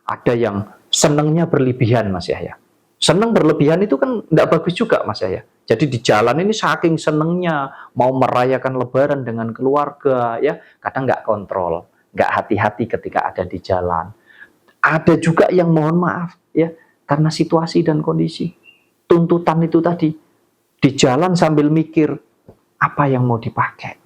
Ada yang senangnya berlebihan Mas Yahya. Senang berlebihan itu kan tidak bagus juga Mas Yahya. Jadi di jalan ini saking senangnya mau merayakan Lebaran dengan keluarga ya, kadang nggak kontrol, nggak hati-hati ketika ada di jalan. Ada juga yang mohon maaf ya, karena situasi dan kondisi, tuntutan itu tadi, di jalan sambil mikir apa yang mau dipakai,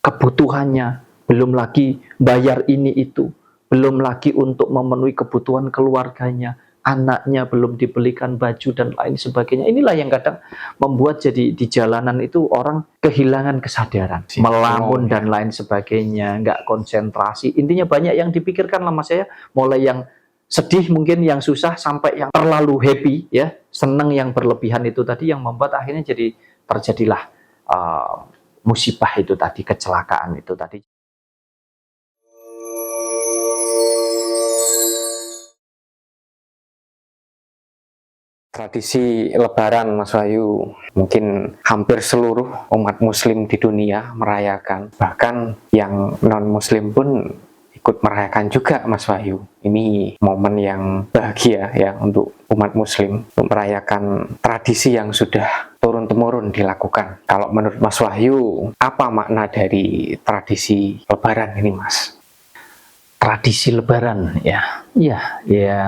kebutuhannya, belum lagi bayar ini itu, belum lagi untuk memenuhi kebutuhan keluarganya, anaknya belum dibelikan baju dan lain sebagainya. Inilah yang kadang membuat jadi di jalanan itu orang kehilangan kesadaran, melamun dan lain sebagainya, nggak konsentrasi. Intinya banyak yang dipikirkan lah Mas ya, mulai yang sedih mungkin, yang susah, sampai yang terlalu happy ya, seneng yang berlebihan itu tadi yang membuat akhirnya jadi terjadilah musibah itu tadi, kecelakaan itu tadi. Tradisi Lebaran, Mas Wahyu, mungkin hampir seluruh umat Muslim di dunia merayakan. Bahkan yang non-Muslim pun ikut merayakan juga, Mas Wahyu. Ini momen yang bahagia ya untuk umat Muslim, untuk merayakan tradisi yang sudah turun-temurun dilakukan. Kalau menurut Mas Wahyu, apa makna dari tradisi Lebaran ini, Mas? Tradisi Lebaran ya,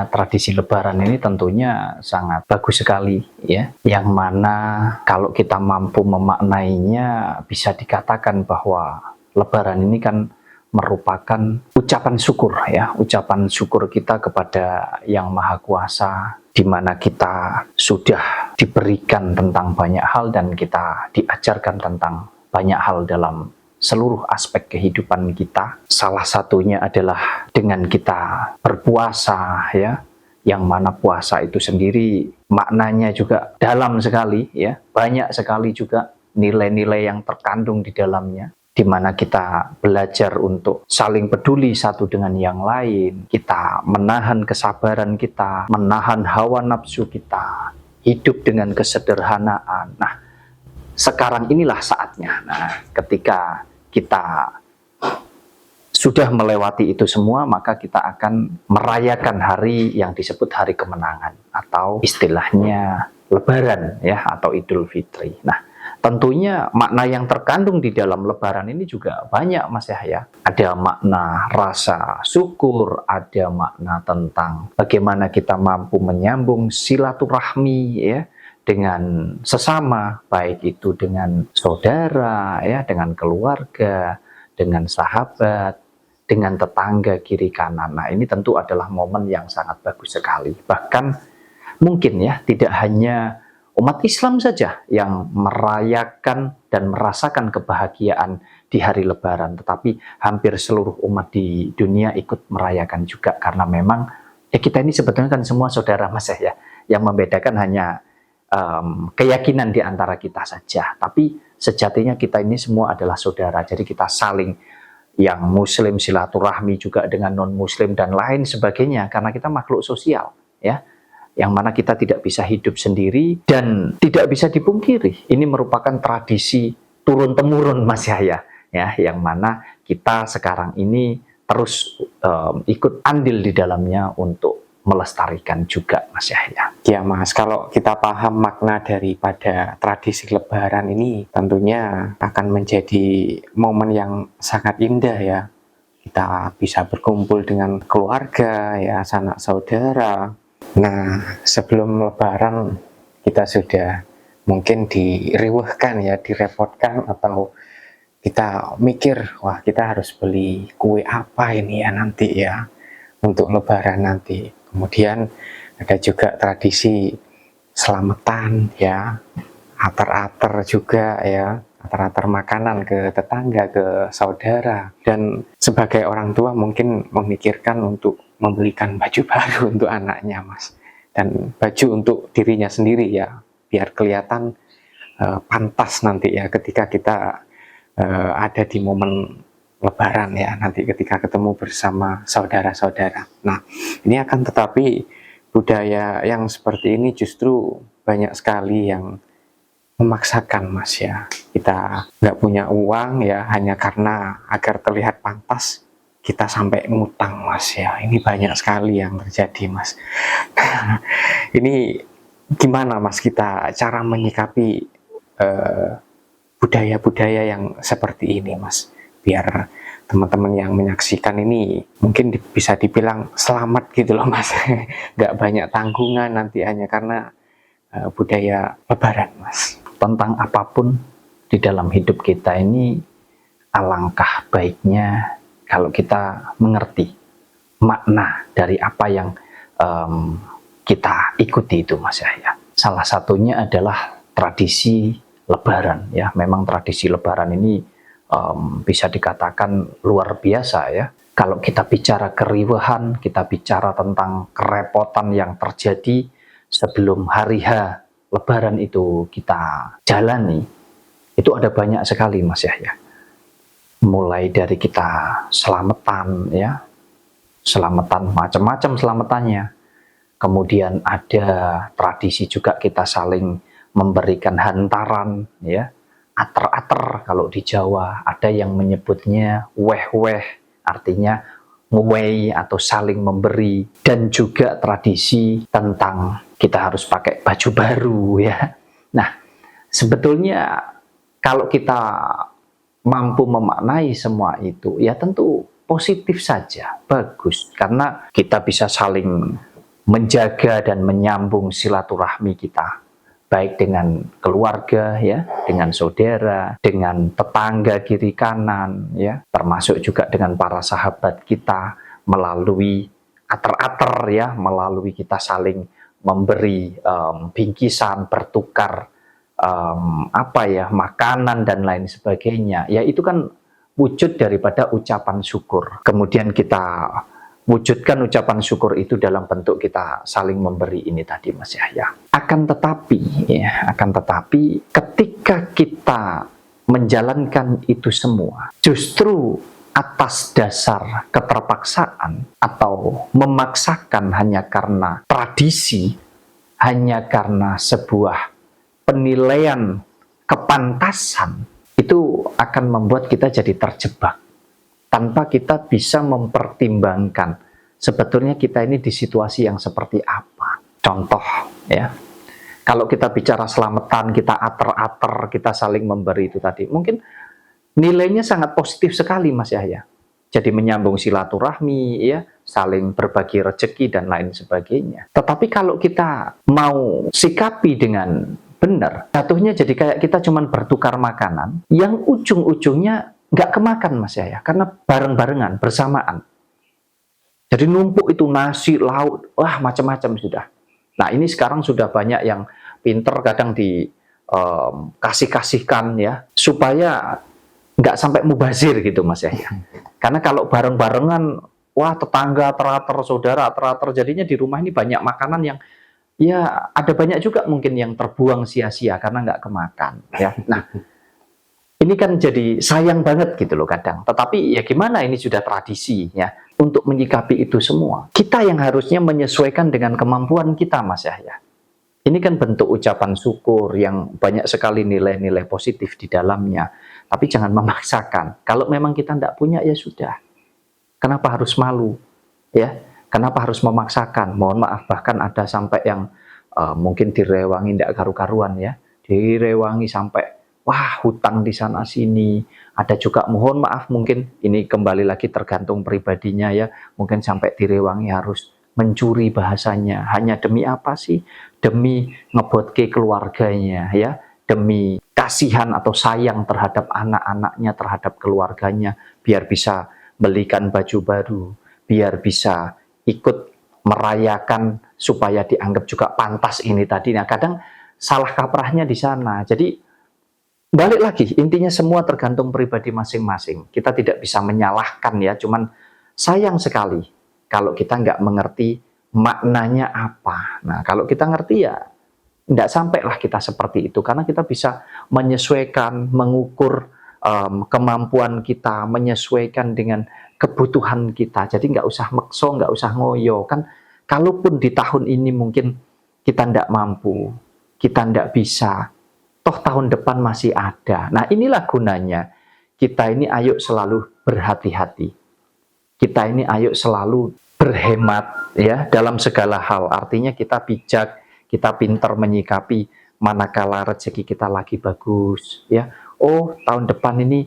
tradisi Lebaran ini tentunya sangat bagus sekali ya. Yang mana kalau kita mampu memaknainya, bisa dikatakan bahwa Lebaran ini kan merupakan ucapan syukur ya, ucapan syukur kita kepada Yang Maha Kuasa, di mana kita sudah diberikan tentang banyak hal dan kita diajarkan tentang banyak hal dalam seluruh aspek kehidupan kita. Salah satunya adalah dengan kita berpuasa ya, yang mana puasa itu sendiri maknanya juga dalam sekali ya, banyak sekali juga nilai-nilai yang terkandung di dalamnya, di mana kita belajar untuk saling peduli satu dengan yang lain, kita menahan kesabaran kita, menahan hawa nafsu kita, hidup dengan kesederhanaan. Nah, sekarang inilah saatnya. Nah, ketika kita sudah melewati itu semua, maka kita akan merayakan hari yang disebut hari kemenangan, atau istilahnya Lebaran ya, atau Idul Fitri. Nah, tentunya makna yang terkandung di dalam Lebaran ini juga banyak Mas Yahya. Ada makna rasa syukur, ada makna tentang bagaimana kita mampu menyambung silaturahmi ya dengan sesama, baik itu dengan saudara ya, dengan keluarga, dengan sahabat, dengan tetangga kiri kanan. Nah, ini tentu adalah momen yang sangat bagus sekali. Bahkan mungkin ya, tidak hanya umat Islam saja yang merayakan dan merasakan kebahagiaan di hari Lebaran, tetapi hampir seluruh umat di dunia ikut merayakan juga, karena memang ya kita ini sebetulnya kan semua saudara Mas ya. Yang membedakan hanya keyakinan di antara kita saja, tapi sejatinya kita ini semua adalah saudara. Jadi kita saling, yang muslim silaturahmi juga dengan non muslim dan lain sebagainya, karena kita makhluk sosial ya, yang mana kita tidak bisa hidup sendiri. Dan tidak bisa dipungkiri, ini merupakan tradisi turun temurun Mas Yahya ya, yang mana kita sekarang ini terus ikut andil di dalamnya untuk melestarikan juga Mas Yahya. Ya Mas, kalau kita paham makna daripada tradisi Lebaran ini, tentunya akan menjadi momen yang sangat indah ya. Kita bisa berkumpul dengan keluarga ya, sanak saudara. Nah, sebelum Lebaran kita sudah mungkin diriwehkan ya, direpotkan, atau kita mikir, wah kita harus beli kue apa ini ya nanti ya untuk Lebaran nanti. Kemudian ada juga tradisi selamatan ya, atar-atar juga ya, atar-atar makanan ke tetangga, ke saudara. Dan sebagai orang tua mungkin memikirkan untuk membelikan baju baru untuk anaknya Mas, dan baju untuk dirinya sendiri ya, biar kelihatan pantas nanti ya ketika kita ada di momen Lebaran ya, nanti ketika ketemu bersama saudara-saudara. Nah, ini akan tetapi budaya yang seperti ini justru banyak sekali yang memaksakan Mas ya. Kita nggak punya uang ya, hanya karena agar terlihat pantas, kita sampai ngutang, Mas ya. Ini banyak sekali yang terjadi, Mas. Ini gimana, Mas, kita cara menyikapi budaya-budaya yang seperti ini, Mas, biar teman-teman yang menyaksikan ini mungkin bisa dibilang selamat gitu loh, Mas. Nggak banyak tanggungan nanti hanya karena budaya Lebaran, Mas. Tentang apapun di dalam hidup kita ini, alangkah baiknya kalau kita mengerti makna dari apa yang kita ikuti itu, Mas ya. Salah satunya adalah tradisi Lebaran ya. Memang tradisi Lebaran ini bisa dikatakan luar biasa ya. Kalau kita bicara keriuhan, kita bicara tentang kerepotan yang terjadi sebelum hari H Lebaran itu kita jalani, itu ada banyak sekali, Mas ya. Mulai dari kita selamatan ya, selamatan macam-macam selamatannya. Kemudian ada tradisi juga kita saling memberikan hantaran ya, ater-ater kalau di Jawa, ada yang menyebutnya weh-weh, artinya ngewei atau saling memberi, dan juga tradisi tentang kita harus pakai baju baru ya. Nah, sebetulnya kalau kita mampu memaknai semua itu, ya tentu positif saja, bagus, karena kita bisa saling menjaga dan menyambung silaturahmi kita, baik dengan keluarga ya, dengan saudara, dengan tetangga kiri kanan ya, termasuk juga dengan para sahabat kita melalui ater-ater ya, melalui kita saling memberi bingkisan, bertukar makanan dan lain sebagainya. Ya itu kan wujud daripada ucapan syukur. Kemudian kita wujudkan ucapan syukur itu dalam bentuk kita saling memberi ini tadi, Mas Yahya. Akan tetapi ketika kita menjalankan itu semua, justru atas dasar keterpaksaan atau memaksakan hanya karena tradisi, hanya karena sebuah penilaian kepantasan, itu akan membuat kita jadi terjebak tanpa kita bisa mempertimbangkan sebetulnya kita ini di situasi yang seperti apa. Contoh ya, kalau kita bicara selamatan, kita ater-ater, kita saling memberi itu tadi, mungkin nilainya sangat positif sekali, Mas Yahya. Jadi menyambung silaturahmi ya, saling berbagi rezeki dan lain sebagainya. Tetapi kalau kita mau sikapi dengan benar, jatuhnya jadi kayak kita cuman bertukar makanan yang ujung-ujungnya nggak kemakan, Mas ya, karena bareng-barengan, bersamaan. Jadi numpuk itu nasi, lauk, wah macam-macam sudah. Nah ini sekarang sudah banyak yang pinter kadang dikasih-kasihkan ya, supaya nggak sampai mubazir gitu, Mas ya. Karena kalau bareng-barengan, wah tetangga teratur, saudara teratur, jadinya di rumah ini banyak makanan yang ya ada banyak juga mungkin yang terbuang sia-sia karena nggak kemakan ya. Nah ini kan jadi sayang banget gitu loh kadang. Tetapi ya gimana, ini sudah tradisi ya. Untuk menyikapi itu semua, kita yang harusnya menyesuaikan dengan kemampuan kita, Mas Yahya. Ini kan bentuk ucapan syukur yang banyak sekali nilai-nilai positif di dalamnya. Tapi jangan memaksakan. Kalau memang kita tidak punya, ya sudah. Kenapa harus malu? Ya, kenapa harus memaksakan? Mohon maaf, bahkan ada sampai yang mungkin direwangi tidak karu-karuan ya. Direwangi sampai wah hutang di sana sini. Ada juga mohon maaf, mungkin ini kembali lagi tergantung pribadinya ya, mungkin sampai direwangi harus mencuri bahasanya. Hanya demi apa sih? Demi ngebotke keluarganya ya, demi kasihan atau sayang terhadap anak-anaknya, terhadap keluarganya, biar bisa belikan baju baru, biar bisa ikut merayakan supaya dianggap juga pantas ini tadi. Nah kadang salah kaprahnya di sana. Jadi balik lagi, intinya semua tergantung pribadi masing-masing. Kita tidak bisa menyalahkan ya, cuman sayang sekali kalau kita nggak mengerti maknanya apa. Nah, kalau kita ngerti ya, nggak sampailah kita seperti itu, karena kita bisa menyesuaikan, mengukur kemampuan kita, menyesuaikan dengan kebutuhan kita. Jadi nggak usah makso, nggak usah ngoyo. Kan, kalaupun di tahun ini mungkin kita nggak mampu, kita nggak bisa, toh tahun depan masih ada. Nah inilah gunanya kita ini ayo selalu berhati-hati. Kita ini ayo selalu berhemat ya dalam segala hal. Artinya kita bijak, kita pintar menyikapi manakala rezeki kita lagi bagus ya. Oh, tahun depan ini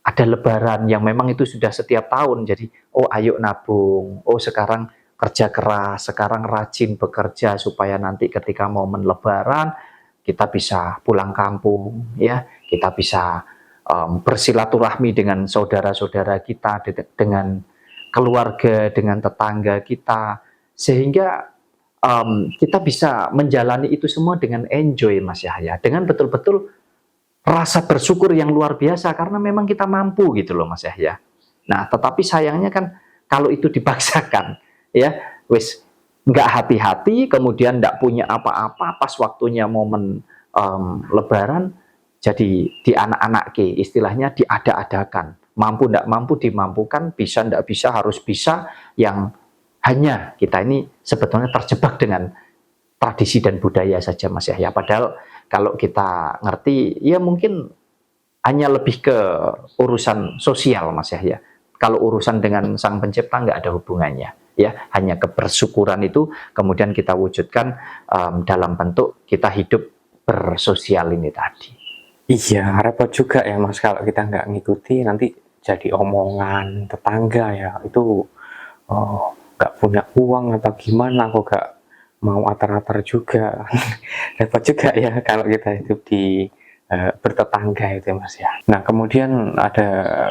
ada lebaran yang memang itu sudah setiap tahun. Jadi, oh ayo nabung. Oh, sekarang kerja keras, sekarang rajin bekerja supaya nanti ketika momen lebaran kita bisa pulang kampung ya. Kita bisa bersilaturahmi dengan saudara-saudara kita, dengan keluarga, dengan tetangga kita, sehingga kita bisa menjalani itu semua dengan enjoy, Mas Yahya, dengan betul-betul rasa bersyukur yang luar biasa karena memang kita mampu gitu loh, Mas Yahya. Nah, tetapi sayangnya kan kalau itu dipaksakan, ya, wis nggak hati-hati, kemudian nggak punya apa-apa, pas waktunya momen Lebaran, jadi di anak-anak ke, istilahnya diada-adakan. Mampu ndak mampu dimampukan, bisa ndak bisa harus bisa, yang hanya kita ini sebetulnya terjebak dengan tradisi dan budaya saja, Mas Yahya. Padahal kalau kita ngerti, ya mungkin hanya lebih ke urusan sosial, Mas Yahya. Kalau urusan dengan Sang Pencipta nggak ada hubungannya, ya. Hanya kebersyukuran itu kemudian kita wujudkan dalam bentuk kita hidup bersosial ini tadi. Iya, repot juga ya Mas kalau kita nggak ngikuti nanti jadi omongan tetangga ya. Itu nggak punya uang atau gimana kok nggak mau atar-atar juga. Repot juga ya kalau kita hidup di bertetangga itu Mas ya. Nah kemudian ada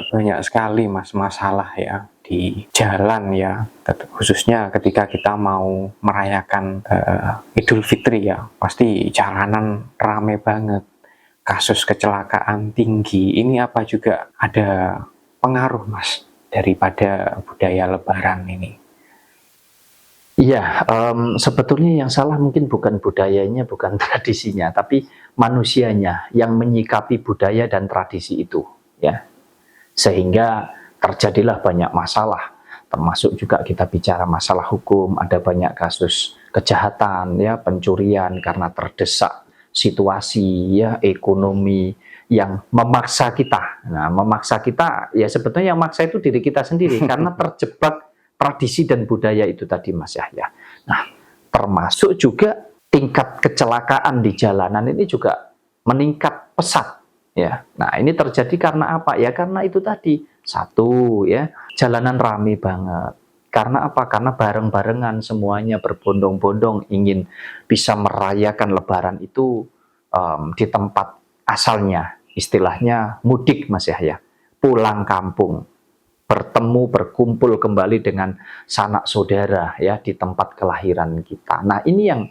banyak sekali Mas masalah ya di jalan ya, khususnya ketika kita mau merayakan Idul Fitri ya, pasti jalanan rame banget, kasus kecelakaan tinggi. Ini apa juga ada pengaruh Mas daripada budaya Lebaran ini? Iya, sebetulnya yang salah mungkin bukan budayanya, bukan tradisinya, tapi manusianya yang menyikapi budaya dan tradisi itu, ya. Sehingga terjadilah banyak masalah, termasuk juga kita bicara masalah hukum, ada banyak kasus kejahatan, ya, pencurian karena terdesak situasi, ya, ekonomi yang memaksa kita. Nah, memaksa kita, ya sebetulnya yang maksa itu diri kita sendiri karena terjebak tradisi dan budaya itu tadi, Mas Yahya. Nah, termasuk juga tingkat kecelakaan di jalanan ini juga meningkat pesat, ya. Nah, ini terjadi karena apa? Ya karena itu tadi. Satu, ya, jalanan rame banget. Karena apa? Karena bareng-barengan semuanya berbondong-bondong ingin bisa merayakan Lebaran itu di tempat asalnya. Istilahnya mudik, Mas Yahya. Pulang kampung, bertemu, berkumpul kembali dengan sanak saudara ya di tempat kelahiran kita. Nah, ini yang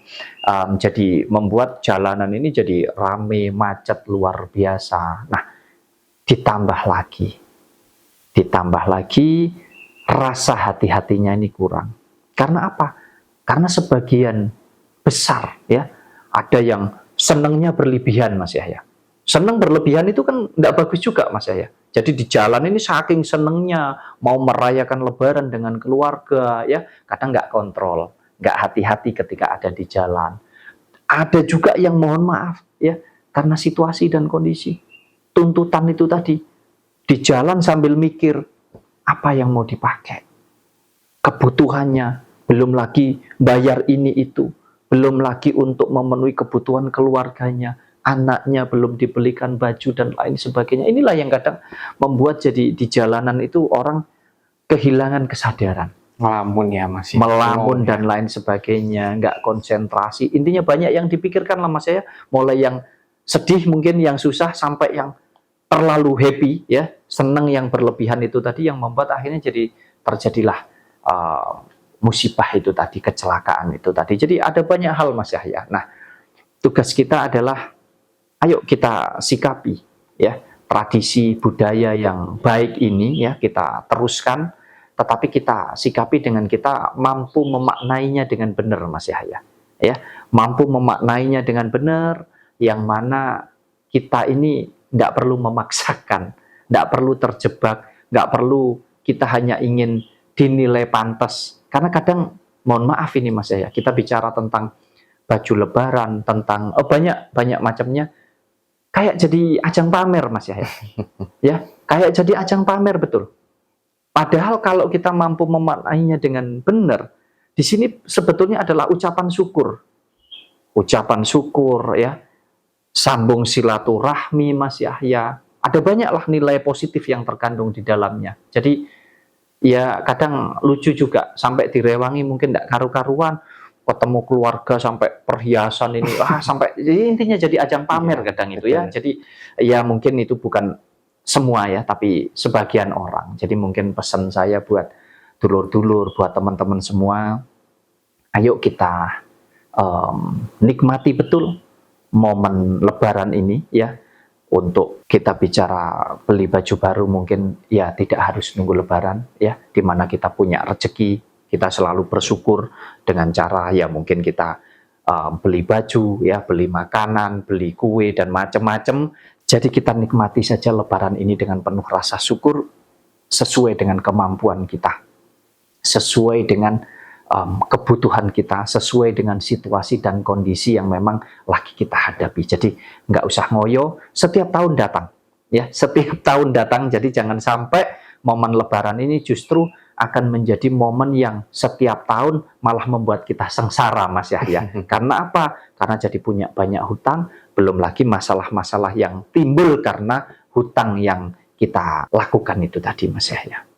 jadi membuat jalanan ini jadi rame, macet luar biasa. Nah, ditambah lagi rasa hati-hatinya ini kurang. Karena apa? Karena sebagian besar ya ada yang senangnya berlebihan, Mas Yahya. Senang berlebihan itu kan tidak bagus juga, Mas Yahya. Jadi di jalan ini saking senengnya mau merayakan Lebaran dengan keluarga, ya kadang nggak kontrol, nggak hati-hati ketika ada di jalan. Ada juga yang mohon maaf, ya karena situasi dan kondisi, tuntutan itu tadi di jalan sambil mikir apa yang mau dipakai, kebutuhannya, belum lagi bayar ini itu, belum lagi untuk memenuhi kebutuhan keluarganya. Anaknya belum dibelikan baju dan lain sebagainya. Inilah yang kadang membuat jadi di jalanan itu orang kehilangan kesadaran. Melamun ya Mas. Melamun dan lain sebagainya, nggak konsentrasi. Intinya banyak yang dipikirkan lah Mas ya. Mulai yang sedih mungkin, yang susah, sampai yang terlalu happy ya, seneng yang berlebihan itu tadi yang membuat akhirnya jadi terjadilah musibah itu tadi, kecelakaan itu tadi. Jadi ada banyak hal Mas Yahya. Nah, tugas kita adalah ayo kita sikapi ya tradisi budaya yang baik ini ya, kita teruskan, tetapi kita sikapi dengan kita mampu memaknainya dengan benar Mas Yahya. Ya, mampu memaknainya dengan benar, yang mana kita ini tidak perlu memaksakan, tidak perlu terjebak, nggak perlu kita hanya ingin dinilai pantas. Karena kadang, mohon maaf ini Mas Yahya, kita bicara tentang baju Lebaran, tentang banyak macamnya, kayak jadi ajang pamer Mas Yahya. Ya, kayak jadi ajang pamer, betul. Padahal kalau kita mampu memaknainya dengan benar, di sini sebetulnya adalah ucapan syukur. Ucapan syukur ya, sambung silaturahmi Mas Yahya. Ada banyaklah nilai positif yang terkandung di dalamnya. Jadi ya kadang lucu juga, sampai direwangi mungkin tidak karu-karuan, ketemu keluarga sampai perhiasan ini, sampai jadi intinya jadi ajang pamer Iya, kadang itu ya. betul. Jadi ya mungkin itu bukan semua ya, tapi sebagian orang. Jadi mungkin pesan saya buat dulur-dulur, buat teman-teman semua, ayo kita nikmati betul momen Lebaran ini ya. Untuk kita bicara beli baju baru mungkin ya tidak harus nunggu Lebaran ya, di mana kita punya rezeki, kita selalu bersyukur dengan cara ya mungkin kita beli baju ya, beli makanan, beli kue dan macam-macam. Jadi kita nikmati saja Lebaran ini dengan penuh rasa syukur sesuai dengan kemampuan kita, sesuai dengan kebutuhan kita, sesuai dengan situasi dan kondisi yang memang lagi kita hadapi. Jadi nggak usah ngoyo, setiap tahun datang. Ya, setiap tahun datang, jadi jangan sampai momen Lebaran ini justru akan menjadi momen yang setiap tahun malah membuat kita sengsara, Mas Yahya. Karena apa? Karena jadi punya banyak hutang, belum lagi masalah-masalah yang timbul karena hutang yang kita lakukan itu tadi, Mas Yahya.